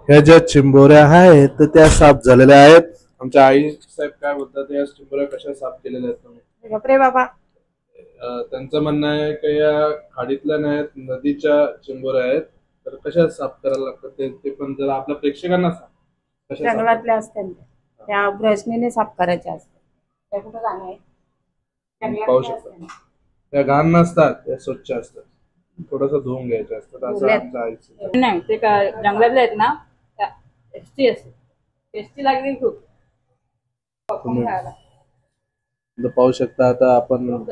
ह्या ज्या चिंबोऱ्या आहेत तर त्या साफ झालेल्या आहेत. आमच्या आई साहेब काय बोलतात, या चिंबोऱ्या कशा साफ केलेल्या आहेत तुम्ही? बापरे बाबा. त्यांचं म्हणणं आहे की या खाडीतल्या नाहीत, नदीच्या चिंबोऱ्या आहेत. तर कशा साफ करायला लागतात ते पण जरा आपल्या प्रेक्षकांना सांग. कशा जंगलातल्या असतात त्या ब्रशनीने साफ करायच्या असतात. त्या कुठं जाणार आहे? पाहू शकता त्या घाण नसतात, त्या स्वच्छ असतात. थोडस धुवून घ्यायच्या असतात असं आमचं आईचं. नाही ते जंगलातले आहेत ना, टेस्टी असते. टेस्टी लागली खूप. पाहू शकता आता आपण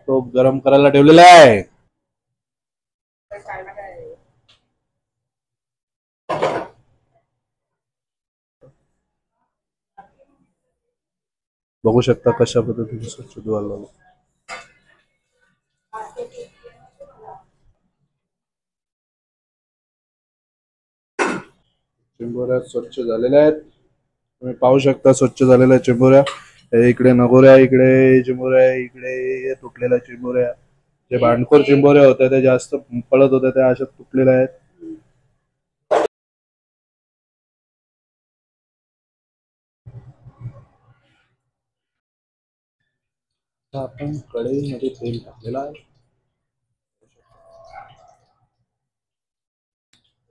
तो गरम करायला ठेवलेला आहे. बघू शकता कशा पद्धतीने स्वच्छ धुवायला लागलं. चिंबोऱ्या स्वच्छ झालेल्या आहेत. तुम्ही पाहू शकता स्वच्छ झालेल्या चिंबोऱ्या. इकडे नगोऱ्या, इकडे चिंबोऱ्या, इकडे तुटलेल्या चिंबोऱ्या. जे भांडखोर चिंबोऱ्या होत्या त्या जास्त पळत होत्या त्या अशा तुटलेल्या आहेत. आपण कढईमध्ये तेल टाकलेलं आहे.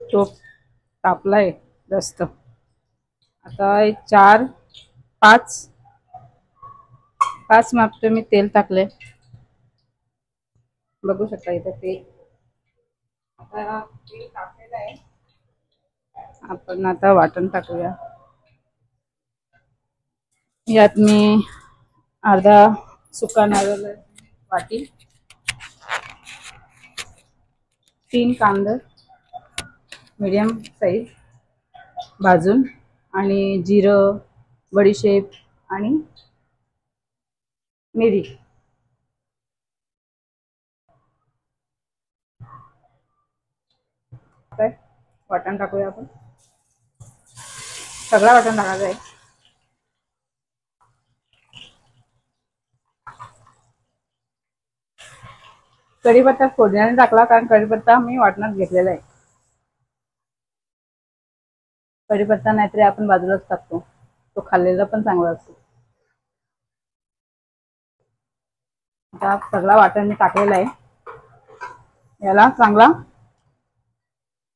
तो तापलाय जास्त. आता 5 मापटे मी तेल टाकले. बघू शकता इथे तेल. आता तेल टाकलेलं आहे. आपण आता वाटण टाकूया. यात मी अर्धा सुका नारळ वाटी, 3 कांदा मीडियम साईज भाजून, आणि जिरं, बडीशेप आणि मिरी. वाटण टाकूया आपण. सगळं वाटण टाकायचं आहे. कढीपत्ता फोडण्याने टाकला, कारण कढीपत्ता मी वाटणात घेतलेला आहे. कढीपत्ता नाहीतरी आपण बाजूलाच टाकतो, तो खाल्लेला पण चांगला असतो. आता सगळा वाटण मी टाकलेला आहे. याला चांगला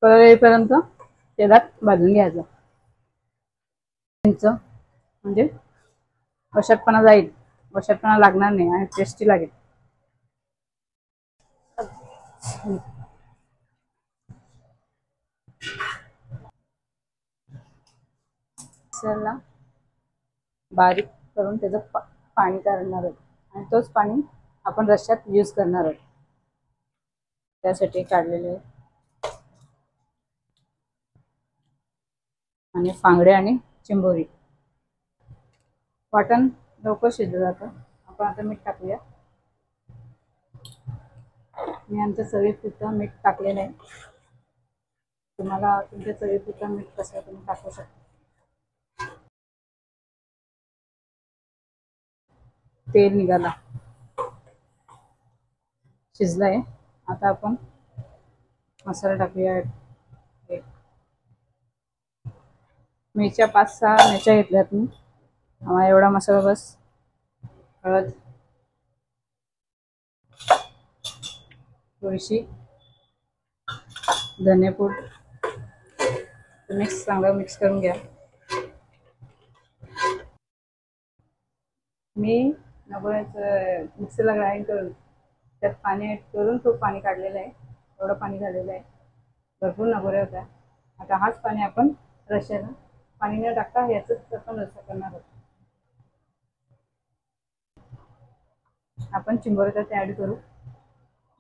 कलर येईपर्यंत तेलात भाजून घ्यायचं. म्हणजे वशटपणा जाईल, वशटपणा लागणार नाही आणि टेस्टी लागेल. मिक्सरला बारीक करून त्याचं पाणी काढणार आहोत, आणि तोच पाणी आपण रश्श्यात यूज करणार आहोत. त्यासाठी काढलेले आणि फांगडे आणि चिंबोरी. वाटण लवकर शिजलं जातं. आपण आता मीठ टाकूया. मी आमच्या चवीपुरतं मीठ टाकलेलं आहे. तुम्हाला तुमच्या चवीपुरतं मीठ कसं तुम्ही टाकू शकता. तेल निघाला, शिजलाय. आता आपण मसाला टाकूया. मिरच्या 5-6 मिरच्या घेतल्यात मी. एवढा मसाला बस. हळद थोडीशी, धनेपूड. चांगलं मिक्स करून घ्या. मी नगोऱ्याचं मिक्सरला ग्राइंड करून त्यात पाणी ॲड करून तो पाणी काढलेलं आहे. एवढं पाणी झालेलं आहे. भरपूर नगोऱ्या होत्या. आता हाच पाणी आपण रश्श्याला, पाणी न टाकता याचंच आपण रस्सा करणार आहोत. आपण चिंबोऱ्या त्यात ॲड करू,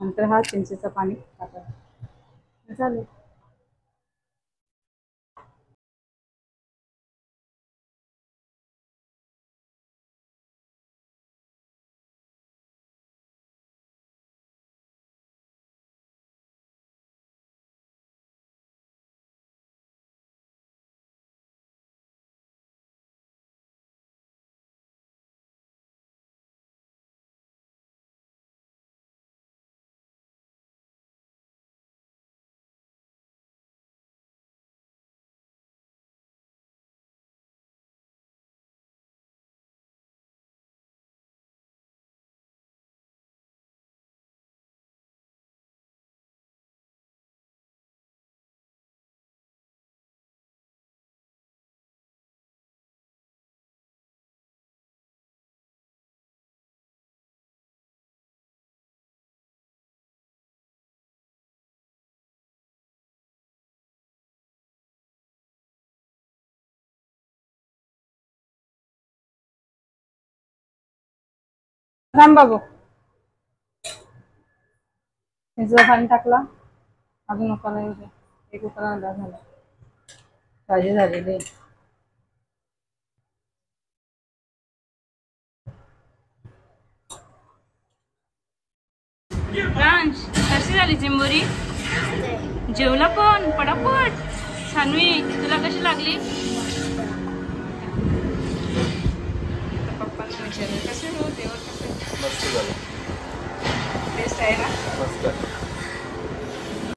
नंतर हा चिंचेचं पाणी टाकायचं. चालेल. राम बाबू भिजलं पाणी टाकला अजून उकळा येऊ दे. एक उकळा आला झाला भाजी झालेली आहे. प्रांश कशी झाली चिंबोरी? जेवला पण पटापट. सानवी तुला कशी लागली? पप्पांना विचारलं कसे हो देवर कसे? मस्त झालं. बेस्ट आहे ना? मस्त.